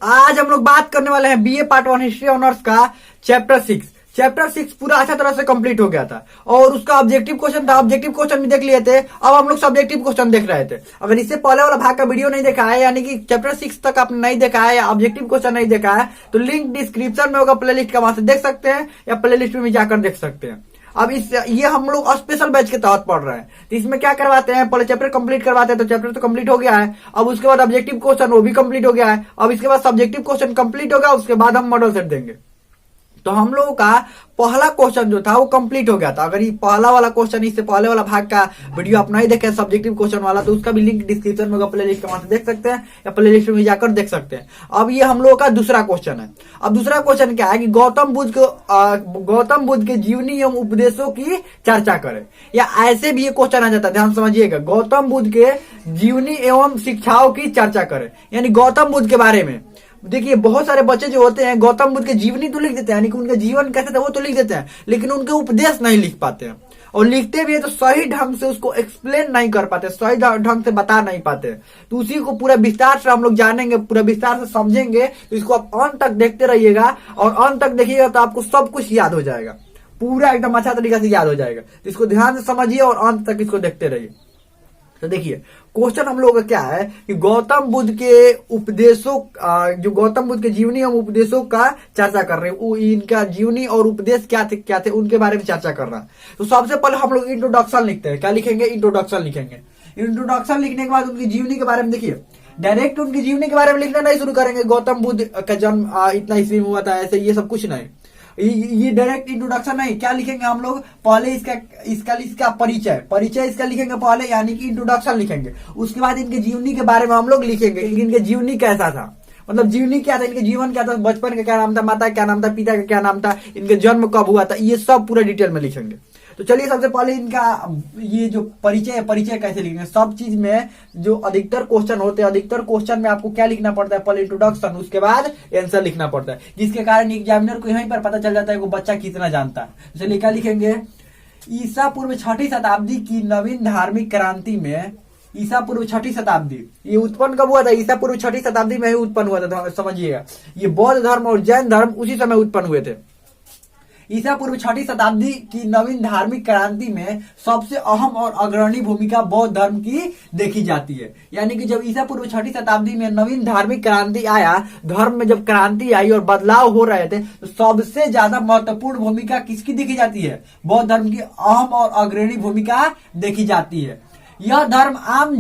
आज हम लोग बात करने वाले हैं बीए पार्ट 1 हिस्ट्री ऑनर्स का चैप्टर 6 पूरा अच्छा तरह से कंप्लीट हो गया था और उसका ऑब्जेक्टिव क्वेश्चन था। ऑब्जेक्टिव क्वेश्चन भी देख लिए थे। अब हम लोग सब्जेक्टिव क्वेश्चन देख रहे थे। अगर इससे पहले वाला भाग का वीडियो नहीं देखा है, यानी कि चैप्टर 6 तक आपने नहीं देखा है या ऑब्जेक्टिव क्वेश्चन नहीं देखा है, तो लिंक डिस्क्रिप्शन में होगा प्लेलिस्ट का, वहां से देख सकते हैं या प्लेलिस्ट में जाकर देख सकते हैं। अब ये हम लोग स्पेशल बैच के तहत पढ़ रहे हैं, तो इसमें क्या करवाते हैं, पहले चैप्टर कंप्लीट करवाते हैं। तो चैप्टर तो कंप्लीट हो गया है। अब उसके बाद ऑब्जेक्टिव क्वेश्चन वो भी कंप्लीट हो गया है। अब इसके बाद सब्जेक्टिव क्वेश्चन कंप्लीट होगा, उसके बाद हम मॉडल सेट देंगे। तो हम लोगों का पहला क्वेश्चन जो था वो कंप्लीट हो गया था। अगर ये पहला वाला क्वेश्चन, इससे पहले वाला भाग का वीडियो आप नहीं देखे सब्जेक्टिव क्वेश्चन वाला, तो उसका भी लिंक डिस्क्रिप्शन में होगा, प्लेलिस्ट वहां से देख सकते हैं या प्लेलिस्ट में जाकर देख सकते हैं। अब ये हम लोगों का दूसरा क्वेश्चन है। अब दूसरा क्वेश्चन क्या है कि गौतम बुद्ध के जीवनी एवं उपदेशों की चर्चा करें, या ऐसे भी ये क्वेश्चन आ जाता है, ध्यान समझिएगा। गौतम बुद्ध के जीवनी एवं शिक्षाओं की चर्चा करें, यानी गौतम बुद्ध के बारे में। देखिए बहुत सारे बच्चे जो होते हैं गौतम बुद्ध के जीवनी तो लिख देते हैं, यानी कि उनका जीवन कैसे था वो तो लिख देते हैं, लेकिन उनके उपदेश नहीं लिख पाते हैं। और लिखते भी है तो सही ढंग से उसको एक्सप्लेन नहीं कर पाते, सही ढंग से बता नहीं पाते। तो उसी को पूरा विस्तार से हम लोग जानेंगे, पूरा विस्तार से समझेंगे। तो इसको आप अंत तक देखते रहिएगा, और अंत तक देखिएगा तो आपको सब कुछ याद हो जाएगा, पूरा एकदम अच्छा तरीका से याद हो जाएगा। तो इसको ध्यान से समझिए और अंत तक इसको देखते रहिए। तो देखिए क्वेश्चन हम लोग का क्या है कि गौतम बुद्ध के उपदेशों, जो गौतम बुद्ध के जीवनी एवं उपदेशों का चर्चा कर रहे हैं, वो इनका जीवनी और उपदेश क्या थे उनके बारे में चर्चा कर रहा है। तो सबसे पहले हम लोग इंट्रोडक्शन लिखते हैं। क्या लिखेंगे? इंट्रोडक्शन लिखेंगे। इंट्रोडक्शन लिखने के बाद उनकी जीवनी के बारे में, देखिए डायरेक्ट उनकी जीवनी के बारे में लिखना नहीं शुरू करेंगे। गौतम बुद्ध का जन्म इतना ईस्वी में हुआ था, ऐसे ये सब कुछ नहीं। ये डायरेक्ट इंट्रोडक्शन नहीं। क्या लिखेंगे हम लोग? पहले इसका परिचय इसका लिखेंगे पहले, यानी कि इंट्रोडक्शन लिखेंगे। उसके बाद इनके जीवनी के बारे में हम लोग लिखेंगे, इनके जीवनी कैसा था, मतलब जीवनी क्या था, इनके जीवन क्या था, बचपन का क्या नाम था, माता का क्या नाम था, पिता का क्या नाम था, इनके जन्म कब हुआ था, ये सब पूरा डिटेल में लिखेंगे। तो चलिए सबसे पहले इनका ये जो परिचय है, परिचय कैसे लिखेंगे। सब चीज में जो अधिकतर क्वेश्चन होते हैं, अधिकतर क्वेश्चन में आपको क्या लिखना पड़ता है? पहले इंट्रोडक्शन, उसके बाद आंसर लिखना पड़ता है, जिसके कारण एग्जामिनर को यहीं पर पता चल जाता है कि बच्चा कितना जानता है। चलिए क्या लिखेंगे? ईसा पूर्व 6वीं शताब्दी की नवीन धार्मिक क्रांति में, ईसा पूर्व 6वीं शताब्दी, ये उत्पन्न कब हुआ था? ईसा पूर्व 6वीं शताब्दी में ही उत्पन्न हुआ था, समझिएगा। ये बौद्ध धर्म और जैन धर्म उसी समय उत्पन्न हुए थे। ईसा पूर्व 6वीं शताब्दी की नवीन धार्मिक क्रांति में सबसे अहम और अग्रणी भूमिका बौद्ध धर्म की देखी जाती है। यानी कि जब ईसा पूर्व 6वीं शताब्दी में नवीन धार्मिक क्रांति आया, धर्म में जब क्रांति आई और बदलाव हो रहे थे, तो सबसे ज्यादा महत्वपूर्ण भूमिका किसकी देखी जाती है? बौद्ध धर्म की अहम और अग्रणी भूमिका देखी जाती है। यह धर्म आम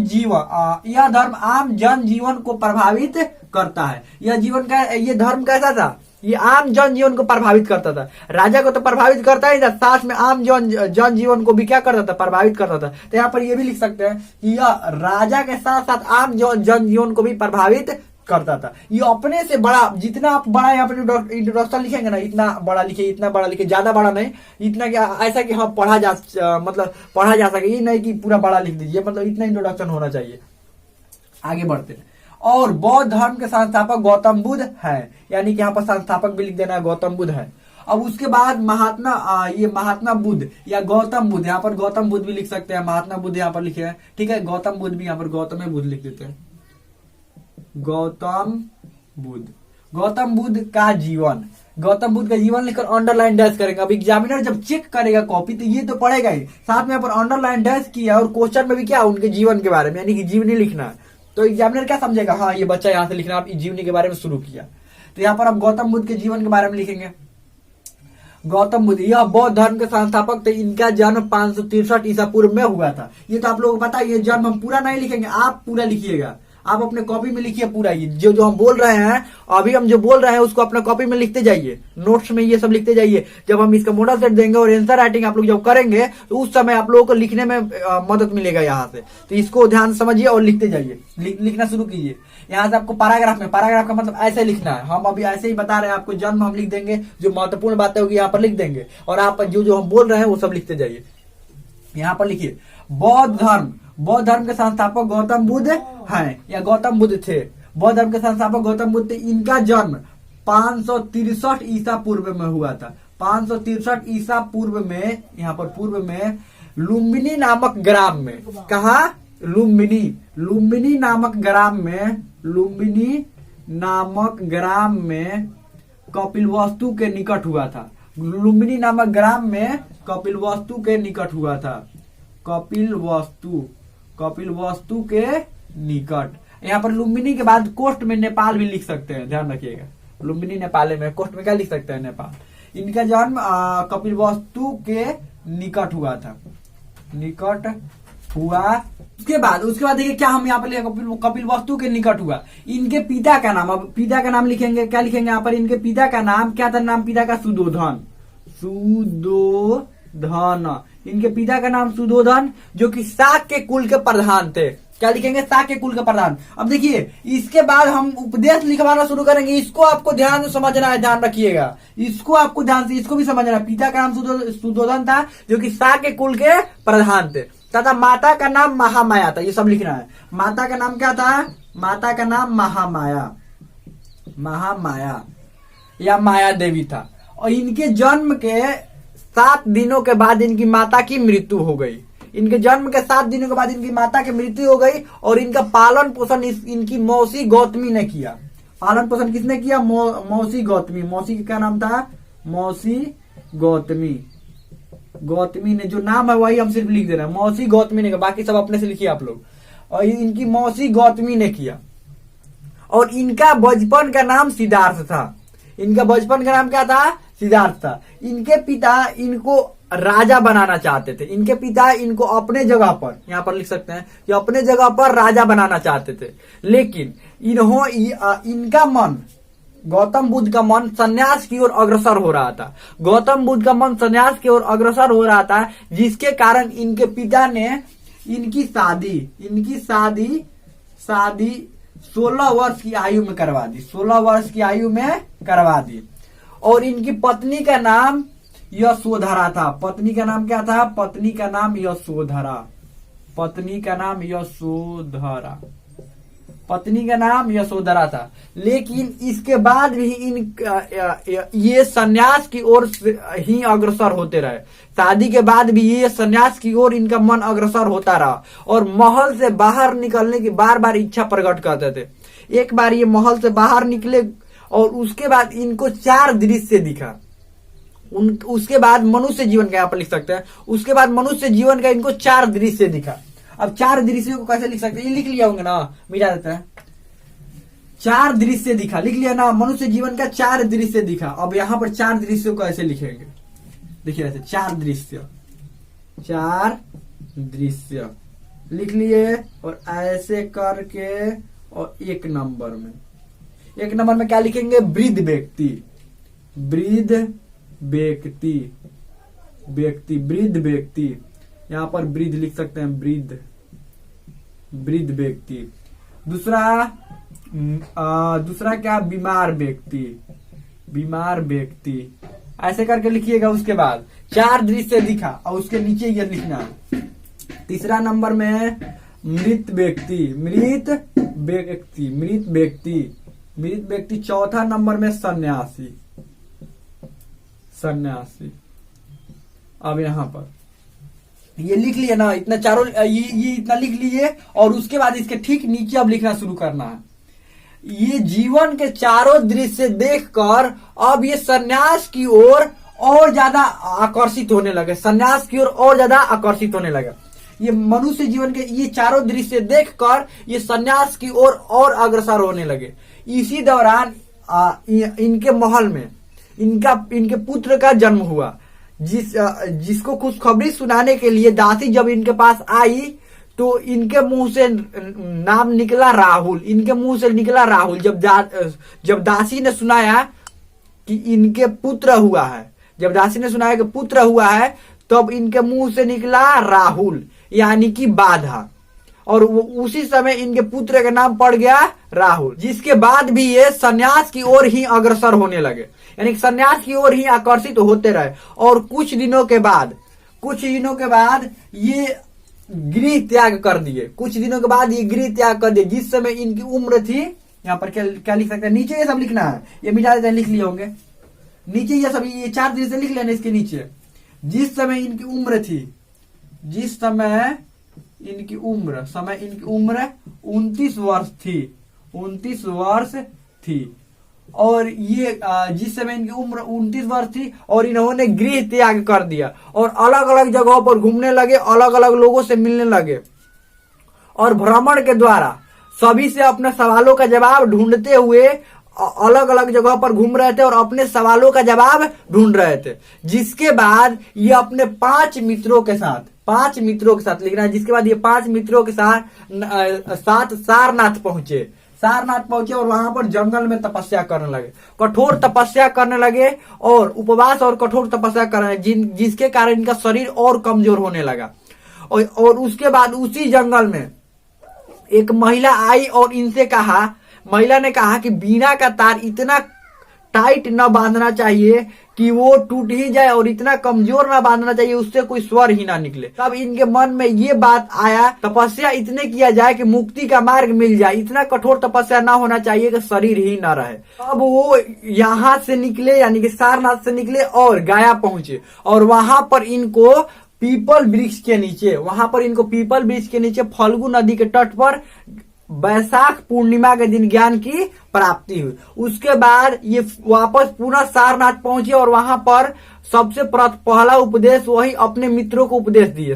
जन जीवन को प्रभावित करता है। ये धर्म कैसा था? ये आम जन जीवन को प्रभावित करता था। राजा को तो प्रभावित करता ही था, साथ में आम जन जीवन को भी क्या करता था? प्रभावित करता था। तो यहाँ पर ये भी लिख सकते हैं कि यह राजा के साथ साथ आम जन जीवन को भी प्रभावित करता था। ये अपने से बड़ा, जितना आप बड़ा यहाँ पर इंट्रोडक्शन लिखेंगे ना, इतना बड़ा लिखिए, इतना बड़ा लिखिए, ज्यादा बड़ा नहीं, इतना क्या ऐसा कि हाँ पढ़ा जा सके, ये नहीं कि पूरा बड़ा लिख दीजिए, मतलब इतना इंट्रोडक्शन होना चाहिए। आगे बढ़ते हैं। और बौद्ध धर्म के संस्थापक गौतम बुद्ध है, यानी कि यहाँ पर संस्थापक भी लिख देना है, गौतम बुद्ध है। अब उसके बाद महात्मा बुद्ध या गौतम बुद्ध, यहाँ पर गौतम बुद्ध भी लिख सकते हैं, महात्मा बुद्ध यहाँ पर लिखे हैं, ठीक है। गौतम बुद्ध भी यहाँ पर गौतम बुद्ध लिख देते हैं। गौतम बुद्ध का जीवन, गौतम बुद्ध का जीवन लिखकर अंडरलाइन डैश करेंगे। अब एग्जामिनर जब चेक करेगा कॉपी, तो ये तो पढ़ेगा ही, साथ में यहाँ पर अंडरलाइन डैश किया और क्वेश्चन में भी क्या, उनके जीवन के बारे में, यानी कि जीवनी लिखना है। तो एग्जामिनर क्या समझेगा? हाँ ये बच्चा यहाँ से लिखना, आप जीवनी के बारे में शुरू किया। तो यहाँ पर आप गौतम बुद्ध के जीवन के बारे में लिखेंगे। गौतम बुद्ध यह बौद्ध धर्म के संस्थापक थे। इनका जन्म 563 ईसा पूर्व में हुआ था। ये तो आप लोगों को पता है। ये जन्म हम पूरा नहीं लिखेंगे, आप पूरा लिखिएगा, आप अपने कॉपी में लिखिए पूरा। ये जो हम बोल रहे हैं, अभी हम जो बोल रहे हैं उसको अपने कॉपी में लिखते जाइए, नोट्स में ये सब लिखते जाइए। जब हम इसका मॉडल सेट देंगे और आंसर राइटिंग आप लोग जब करेंगे, तो उस समय आप लोगों को लिखने में मदद मिलेगा यहाँ से। तो इसको ध्यान समझिए और लिखते जाइए, लिखना शुरू कीजिए। यहाँ से आपको पैराग्राफ का मतलब ऐसे लिखना है। हम अभी ऐसे ही बता रहे हैं आपको, जन्म हम लिख देंगे, जो महत्वपूर्ण बातें होगी यहाँ पर लिख देंगे, और आप जो हम बोल रहे हैं वो सब लिखते जाइए। यहाँ पर लिखिए बौद्ध धर्म के संस्थापक गौतम बुद्ध हैं, या गौतम बुद्ध थे। बौद्ध धर्म के संस्थापक गौतम बुद्ध थे। इनका जन्म 563 ईसा पूर्व में हुआ था। 563 ईसा पूर्व में, यहाँ पर पूर्व में लुम्बिनी नामक ग्राम में, कहा? लुम्बिनी नामक ग्राम में, लुम्बिनी नामक ग्राम में कपिलवस्तु के निकट हुआ था। लुम्बिनी नामक ग्राम में कपिलवस्तु के निकट हुआ था। कपिलवस्तु के निकट। यहाँ पर लुम्बिनी के बाद कोष्ठ में नेपाल भी लिख सकते हैं, ध्यान रखिएगा। लुम्बिनी नेपाल में, कोष्ठ में क्या लिख सकते हैं? नेपाल। इनका जन्म कपिलवस्तु के निकट हुआ था, निकट हुआ। उसके बाद देखिए क्या हम यहाँ पर लिखे, कपिलवस्तु के निकट हुआ। इनके पिता का नाम, अब पिता का नाम लिखेंगे, क्या लिखेंगे यहाँ पर? इनके पिता का नाम क्या था? नाम पिता का सुदोधन। इनके पिता का नाम सुदोधन, जो कि शाक के कुल के प्रधान थे। क्या लिखेंगे? शाक के कुल के प्रधान। अब देखिए इसके बाद हम उपदेश लिखवाना शुरू करेंगे। इसको आपको ध्यान से समझना है, ध्यान रखिएगा। इसको आपको ध्यान से, इसको भी समझना है। पिता का नाम सुदोधन था, जो कि शाक के कुल के प्रधान थे, तथा माता का नाम महामाया था। ये सब लिखना है। माता का नाम क्या था? माता का नाम महामाया या माया देवी था। और इनके जन्म के 7 दिनों के बाद इनकी माता की मृत्यु हो गई। इनके जन्म के 7 दिनों के बाद इनकी माता की मृत्यु हो गई। और इनका पालन पोषण इनकी मौसी गौतमी ने किया। पालन पोषण किसने किया? मौसी गौतमी। मौसी का क्या नाम था? मौसी गौतमी। गौतमी ने, जो नाम है वही हम सिर्फ लिख दे रहे हैं, मौसी गौतमी ने, बाकी सब अपने से लिखिए आप लोग। और इनकी मौसी गौतमी ने किया। और इनका बचपन का नाम सिद्धार्थ था। इनका बचपन का नाम क्या था? सिद्धार्थ था। इनके पिता इनको राजा बनाना चाहते थे। इनके पिता इनको अपने जगह पर, यहाँ पर लिख सकते हैं कि अपने जगह पर राजा बनाना चाहते थे। लेकिन इनका मन, गौतम बुद्ध का मन संन्यास की ओर अग्रसर हो रहा था। गौतम बुद्ध का मन संन्यास की ओर अग्रसर हो रहा था, जिसके कारण इनके पिता ने इनकी शादी 16 वर्ष की आयु में करवा दी। 16 वर्ष की आयु में करवा दी। और इनकी पत्नी का नाम यशोधरा था। पत्नी का नाम क्या था? पत्नी का नाम यशोधरा। पत्नी का नाम यशोधरा था। लेकिन इसके बाद भी ये सन्यास की ओर ही अग्रसर होते रहे। शादी के बाद भी ये सन्यास की ओर इनका मन अग्रसर होता रहा। और महल से बाहर निकलने की बार बार इच्छा प्रकट करते थे। एक बार ये महल से बाहर निकले और उसके बाद इनको 4 दृश्य दिखा। उसके बाद मनुष्य जीवन का, यहाँ पर लिख सकते हैं, उसके बाद मनुष्य जीवन का इनको 4 दृश्य दिखा। अब 4 दृश्यों को कैसे लिख सकते हैं? ये लिख लिया होंगे ना, मिटा देते हैं। 4 दृश्य दिखा, लिख लिया ना, मनुष्य जीवन का 4 दृश्य दिखा। अब यहाँ पर 4 दृश्यों को ऐसे लिखेंगे, देखिए ऐसे 4 दृश्य लिख लिए। और ऐसे करके और 1 नंबर में क्या लिखेंगे? वृद्ध व्यक्ति। यहाँ पर वृद्ध लिख सकते हैं, वृद्ध व्यक्ति। दूसरा क्या? बीमार व्यक्ति। ऐसे करके लिखिएगा। उसके बाद 4 दृश्य दिखा और उसके नीचे ये लिखना है। तीसरा नंबर में मृत व्यक्ति। चौथा नंबर में सन्यासी। अब यहाँ पर ये लिख लिए ना, इतना चारों ये इतना लिख लिए। और उसके बाद इसके ठीक नीचे अब लिखना शुरू करना है। ये जीवन के चारों दृश्य देखकर अब ये सन्यास की ओर और ज्यादा आकर्षित होने लगे। ये मनुष्य जीवन के ये चारों दृश्य देखकर ये सन्यास की ओर और अग्रसर होने लगे। इसी दौरान इनके महल में इनके पुत्र का जन्म हुआ, जिसको खुशखबरी सुनाने के लिए दासी जब इनके पास आई तो इनके मुंह से नाम निकला राहुल। जब दासी ने सुनाया कि इनके पुत्र हुआ है, तब इनके मुंह से निकला राहुल, यानी कि बाधा। और उसी समय इनके पुत्र का नाम पड़ गया राहुल। जिसके बाद भी ये सन्यास की ओर ही अग्रसर होने लगे, यानी सन्यास की ओर ही आकर्षित होते रहे। और कुछ दिनों के बाद ये गृह त्याग कर दिए। जिस समय इनकी उम्र थी, यहाँ पर क्या लिख सकते हैं? नीचे ये सब लिखना है, ये मिटा देते हैं, लिख लिए होंगे नीचे। ये सब ये 4 दृश्य लिख लेना इसके नीचे। जिस समय इनकी उम्र 29 वर्ष थी। 29 वर्ष थी और ये जिस समय इनकी उम्र 29 वर्ष थी और इन्होंने गृह त्याग कर दिया और अलग अलग जगहों पर घूमने लगे, अलग अलग लोगों से मिलने लगे और भ्रमण के द्वारा सभी से अपने सवालों का जवाब ढूंढते हुए अलग अलग जगह पर घूम रहे थे और अपने सवालों का जवाब ढूंढ रहे थे। जिसके बाद ये अपने 5 मित्रों के साथ लिख रहा है, जिसके बाद ये 5 मित्रों के साथ सारनाथ पहुंचे और वहां पर जंगल में तपस्या करने लगे, कठोर तपस्या करने लगे और उपवास और कठोर तपस्या करने जिसके कारण इनका शरीर और कमजोर होने लगा। और उसके बाद उसी जंगल में एक महिला आई और इनसे कहा, महिला ने कहा कि बीना का तार इतना टाइट न बांधना चाहिए कि वो टूट ही जाए और इतना कमजोर ना बांधना चाहिए उससे कोई स्वर ही ना निकले। तब इनके मन में ये बात आया, तपस्या इतने किया जाए कि मुक्ति का मार्ग मिल जाए, इतना कठोर तपस्या ना होना चाहिए कि शरीर ही ना रहे। अब वो यहाँ से निकले यानी कि सारनाथ से निकले और गया पहुंचे और वहां पर इनको पीपल वृक्ष के नीचे फल्गु नदी के तट पर वैशाख पूर्णिमा के दिन ज्ञान की प्राप्ति हुई। उसके बाद ये वापस पुनः सारनाथ पहुंचे और वहां पर सबसे पहला उपदेश वही अपने मित्रों को उपदेश दिए,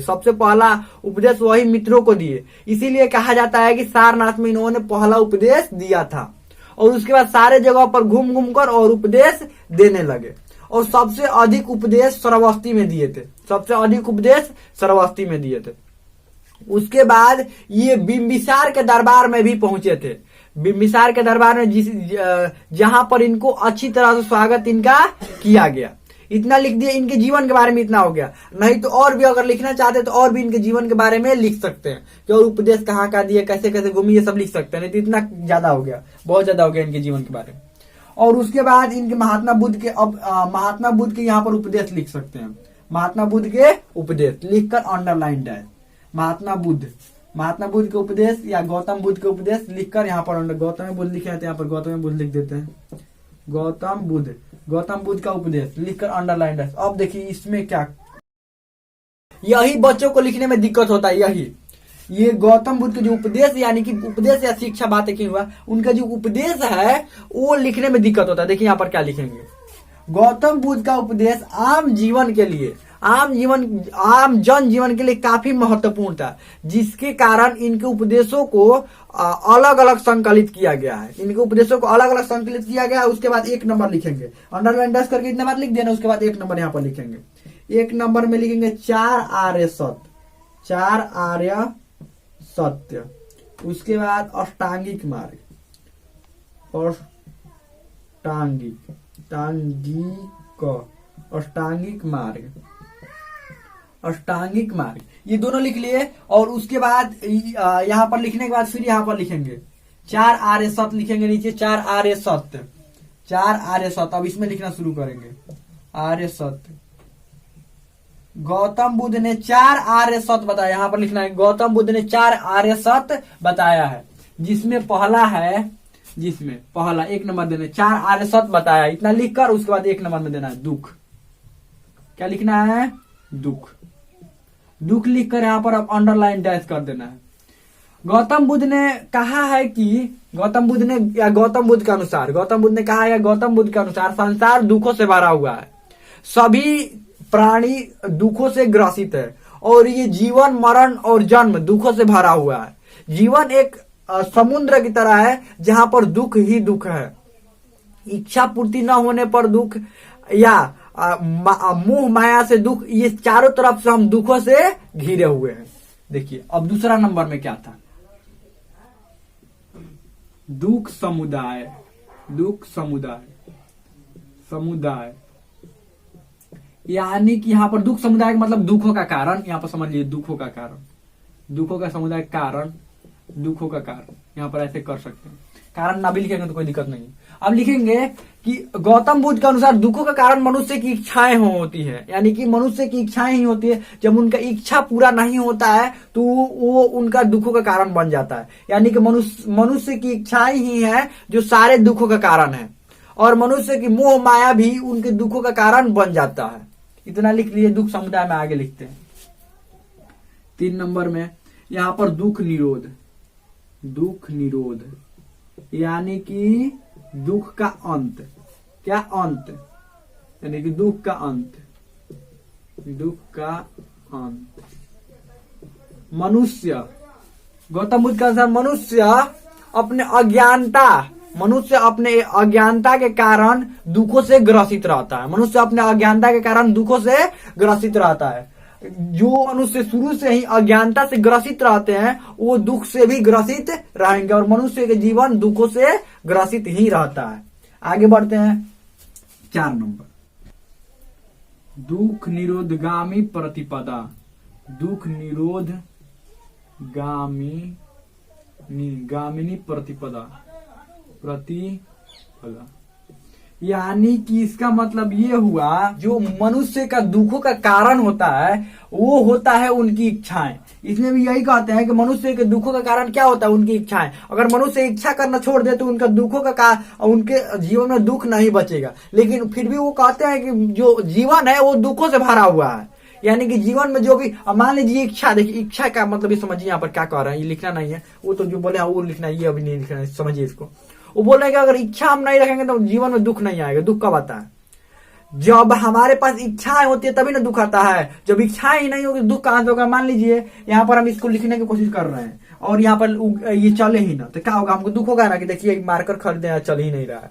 इसीलिए कहा जाता है कि सारनाथ में इन्होंने पहला उपदेश दिया था। और उसके बाद सारे जगह पर घूम घूम कर और उपदेश देने लगे और सबसे अधिक उपदेश श्रावस्ती में दिए थे। उसके बाद ये बिंबिसार के दरबार में भी पहुंचे थे, बिंबिसार के दरबार में जहां पर इनको अच्छी तरह से स्वागत इनका किया गया। इतना लिख दिया, इनके जीवन के बारे में इतना हो गया। नहीं तो और भी अगर लिखना चाहते तो और भी इनके जीवन के बारे में लिख सकते हैं कि और उपदेश कहाँ का दिए, कैसे कैसे घूमी, ये सब लिख सकते हैं। नहीं तो इतना ज्यादा हो गया, बहुत ज्यादा हो गया इनके जीवन के बारे में। और उसके बाद इनके महात्मा बुद्ध के यहाँ पर उपदेश लिख सकते हैं, महात्मा बुद्ध के उपदेश लिखकर अंडरलाइन डैश, महात्मा बुद्ध के उपदेश या गौतम बुद्ध के उपदेश लिखकर यहाँ पर गौतम बुद्ध लिखे हैं तो यहाँ पर गौतम बुद्ध लिख देते हैं, गौतम बुद्ध का उपदेश लिखकर अंडरलाइन डैश। अब देखिए इसमें क्या, यही बच्चों को लिखने में दिक्कत होता है। ये गौतम बुद्ध के जो उपदेश यानी कि उपदेश या शिक्षा बात है हुआ, उनका जो उपदेश है वो लिखने में दिक्कत होता है। देखिए यहाँ पर क्या लिखेंगे, गौतम बुद्ध का उपदेश आम जन जीवन के लिए काफी महत्वपूर्ण था, जिसके कारण इनके उपदेशों को अलग अलग संकलित किया गया है। उसके बाद 1 नंबर लिखेंगे, अंडरलाइन डैश करके इतना बात लिख देना। उसके बाद 1 नंबर यहाँ पर लिखेंगे, 1 नंबर में लिखेंगे 4 आर्य सत्य। उसके बाद अष्टांगिक मार्ग, ये दोनों लिख लिए। और उसके बाद यहाँ पर लिखने के बाद फिर यहाँ पर लिखेंगे 4 आर्य सत्य लिखेंगे नीचे, 4 आर्य सत्य। अब इसमें लिखना शुरू करेंगे, आर्य सत्य। गौतम बुद्ध ने 4 आर्य सत्य बताया, यहाँ पर लिखना है गौतम बुद्ध ने 4 आर्य सत्य बताया है, जिसमें पहला 1 नंबर देना, 4 आर्य सत्य बताया। इतना लिखकर उसके बाद 1 नंबर में देना है दुख। क्या लिखना है, दुख लिखकर यहाँ पर अब अंडरलाइन डैश कर देना है। गौतम बुद्ध ने कहा है कि गौतम बुद्ध ने कहा है संसार दुखों से भरा हुआ है, सभी प्राणी दुखों से ग्रसित है और ये जीवन मरण और जन्म दुखों से भरा हुआ है। जीवन एक समुद्र की तरह है जहां पर दुख ही दुख है, इच्छा पूर्ति न होने पर दुख या मोह माया से दुख, ये चारों तरफ से हम दुखों से घिरे हुए हैं। देखिए अब दूसरा नंबर में क्या था, दुख समुदाय। यानी कि यहाँ पर दुख समुदाय का मतलब दुखों का कारण, यहाँ पर समझ लीजिए दुखों का समुदाय कारण, दुखों का कारण, यहाँ पर ऐसे कर सकते हैं। कारण ना भी लिखेंगे तो कोई दिक्कत नहीं। अब लिखेंगे कि गौतम बुद्ध के अनुसार दुखों का कारण मनुष्य की इच्छाएं होती है, यानी कि मनुष्य की इच्छाएं ही होती है। जब उनका इच्छा पूरा नहीं होता है तो वो उनका दुखों का कारण बन जाता है। यानी कि मनुष्य की इच्छाएं ही है जो सारे दुखों का कारण है और मनुष्य की मोह माया भी उनके दुखों का कारण बन जाता है। इतना लिख लिए, दुख समुदाय में आगे लिखते हैं। 3 नंबर में यहाँ पर दुख निरोध, यानी कि दुख का अंत, क्या अंत, यानी कि दुख का अंत, दुख का अंत। मनुष्य, गौतम बुद्ध के अनुसार मनुष्य अपने अज्ञानता के कारण दुखों से ग्रसित रहता है। मनुष्य अपने अज्ञानता के कारण दुखों से ग्रसित रहता है। जो मनुष्य शुरू से ही अज्ञानता से ग्रसित रहते हैं वो दुख से भी ग्रसित रहेंगे और मनुष्य के जीवन दुखों से ग्रसित ही रहता है। आगे बढ़ते हैं 4 नंबर, दुख निरोधगामी प्रतिपदा, दुख निरोध गामिनी प्रतिपदा, यानी कि इसका मतलब ये हुआ जो मनुष्य का दुखों का कारण होता है वो होता है उनकी इच्छाएं। इसमें भी यही कहते हैं कि मनुष्य के दुखों का कारण क्या होता है, उनकी इच्छाएं। अगर मनुष्य इच्छा करना छोड़ दे तो उनका दुखों का उनके जीवन में दुख नहीं बचेगा। लेकिन फिर भी वो कहते हैं कि जो जीवन है वो दुखों से भरा हुआ है। यानी कि जीवन में जो भी, मान लीजिए इच्छा, देखिए इच्छा का मतलब ये समझिए यहाँ पर क्या कह रहे हैं, ये लिखना नहीं है, वो तो जो बोले वो लिखना है, ये अभी नहीं लिखना है, समझिए इसको। वो बोल रहे हैं कि अगर इच्छा हम नहीं रखेंगे तो जीवन में दुख नहीं आएगा। दुख कब आता है? जब हमारे पास इच्छाएं होती है तभी ना दुख आता है। जब इच्छाएं ही नहीं होगी दुख कहां से होगा? मान लीजिए यहाँ पर हम इसको लिखने की कोशिश कर रहे हैं और यहाँ पर ये चले ही ना, तो क्या होगा? हमको दुख होगा ना कि देखिए मार्कर खरीदे चल ही नहीं रहा है।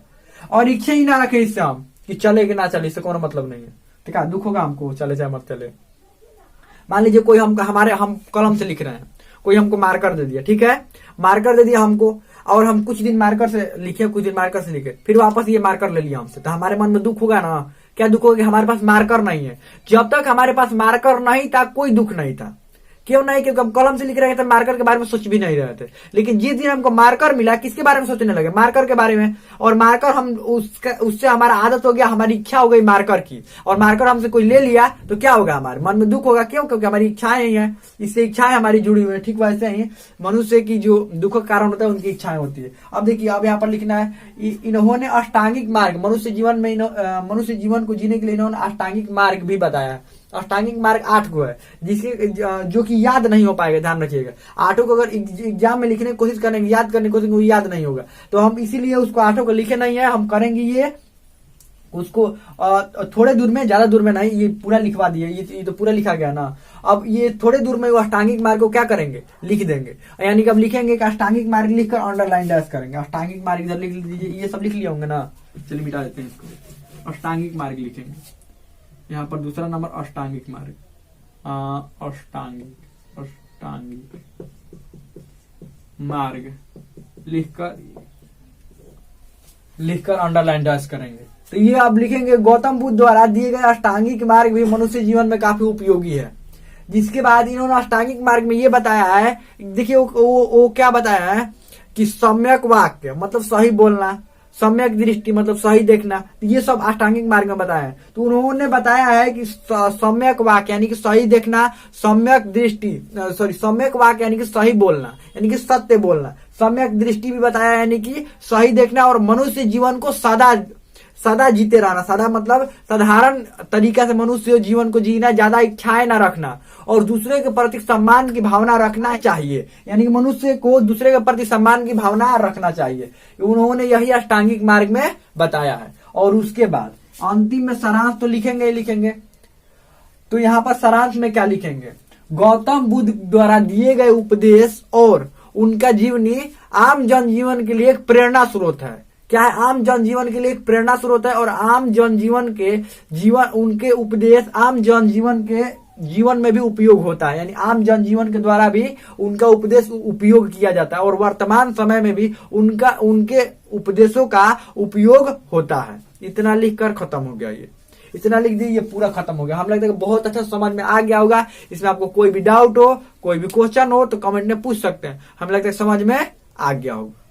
और इच्छा ही ना रखे इससे हम कि चले कि ना चले, इससे कोई मतलब नहीं है, तो क्या दुख होगा हमको, चले चाहे मत चले। मान लीजिए कोई हम कलम से लिख रहे हैं, कोई हमको मार्कर दे दिया, ठीक है, मार्कर दे दिया हमको, और हम कुछ दिन मार्कर से लिखे, कुछ दिन मार्कर से लिखे, फिर वापस ये मार्कर ले लिया हमसे, तो हमारे मन में दुख होगा ना? क्या दुख होगा? कि हमारे पास मार्कर नहीं है। जब तक हमारे पास मार्कर नहीं था कोई दुख नहीं था। क्यों नहीं? क्योंकि हम कलम से लिख रहे थे, मार्कर के बारे में सोच भी नहीं रहे थे। लेकिन जिस दिन हमको मार्कर मिला, किसके बारे में सोचने लगे? मार्कर के बारे में। और मार्कर हम उससे हमारा आदत हो गया, हमारी इच्छा हो गई मार्कर की, और मार्कर हमसे कोई ले लिया तो क्या होगा? हमारे मन में दुख होगा। क्यों? क्योंकि हमारी इच्छाएं नहीं है, इससे इच्छाएं हमारी जुड़ी हुई है। ठीक वैसे ही मनुष्य की जो दुख का कारण होता है उनकी इच्छाएं होती है। अब देखिए, अब यहाँ पर लिखना है, इन्होंने अष्टांगिक मार्ग, मनुष्य जीवन को जीने के लिए इन्होंने अष्टांगिक मार्ग भी बताया है। अष्टांगिक मार्ग 8 गो है, जिसके जो कि याद नहीं हो पाएगा, ध्यान रखिएगा। 8 को अगर एग्जाम में लिखने की कोशिश करेंगे, याद करने की कोशिश करेंगे, याद नहीं होगा। तो हम इसीलिए उसको 8 को लिखे नहीं है, हम करेंगे ये उसको थोड़े दूर में, ज्यादा दूर में नहीं, ये पूरा लिखवा दिए, ये तो पूरा लिखा गया ना। अब ये थोड़े दूर में वो अष्टांगिक मार्ग को क्या करेंगे? लिख देंगे। यानी कि अब लिखेंगे कि अष्टांगिक मार्ग लिखकर अंडरलाइन डैश करेंगे। अष्टांगिक मार्ग इधर लिख दीजिए, ये सब लिख लिया होंगे ना। चलिए मिटा देते हैं इसको। अष्टांगिक मार्ग लिखेंगे यहाँ पर, दूसरा नंबर अष्टांगिक मार्ग, अष्टांगिक मार्ग लिखकर अंडरलाइन डैश करेंगे। तो ये आप लिखेंगे, गौतम बुद्ध द्वारा दिए गए अष्टांगिक मार्ग भी मनुष्य जीवन में काफी उपयोगी है। जिसके बाद इन्होंने अष्टांगिक मार्ग में ये बताया है, देखिए वो क्या बताया है कि सम्यक वाक्य मतलब सही बोलना, सम्यक दृष्टि मतलब सही देखना, ये सब अष्टांगिक मार्ग में बताया है। तो उन्होंने बताया है कि सम्यक वाक्य यानी कि सही देखना, सम्यक दृष्टि सम्यक वाक्य यानी कि सही बोलना, यानी कि सत्य बोलना, सम्यक दृष्टि भी बताया यानी कि सही देखना, और मनुष्य जीवन को सदा जीते रहना। सदा मतलब साधारण तरीका से मनुष्य जीवन को जीना, ज्यादा इच्छाएं ना रखना, और दूसरे के प्रति सम्मान की भावना रखना चाहिए। यानी कि मनुष्य को दूसरे के प्रति सम्मान की भावना रखना चाहिए। उन्होंने यही अष्टांगिक मार्ग में बताया है। और उसके बाद अंतिम में सारांश तो लिखेंगे। तो यहाँ पर सारांश में क्या लिखेंगे? गौतम बुद्ध द्वारा दिए गए उपदेश और उनका जीवनी आम जनजीवन के लिए एक प्रेरणा स्रोत है। क्या है? आम जनजीवन के लिए एक प्रेरणा स्रोत है, और आम जनजीवन के उनके उपदेश आम जनजीवन के जीवन में भी उपयोग होता है। यानी आम जनजीवन के द्वारा भी उनका उपदेश उपयोग किया जाता है, और वर्तमान समय में भी उनके उपदेशों का उपयोग होता है। इतना लिखकर खत्म हो गया। ये इतना लिख दी, ये पूरा खत्म हो गया। हम लगता है बहुत अच्छा समझ में आ गया होगा। इसमें आपको कोई भी डाउट हो, कोई भी क्वेश्चन हो तो कमेंट में पूछ सकते हैं। हमें लगता है समझ में आ गया होगा।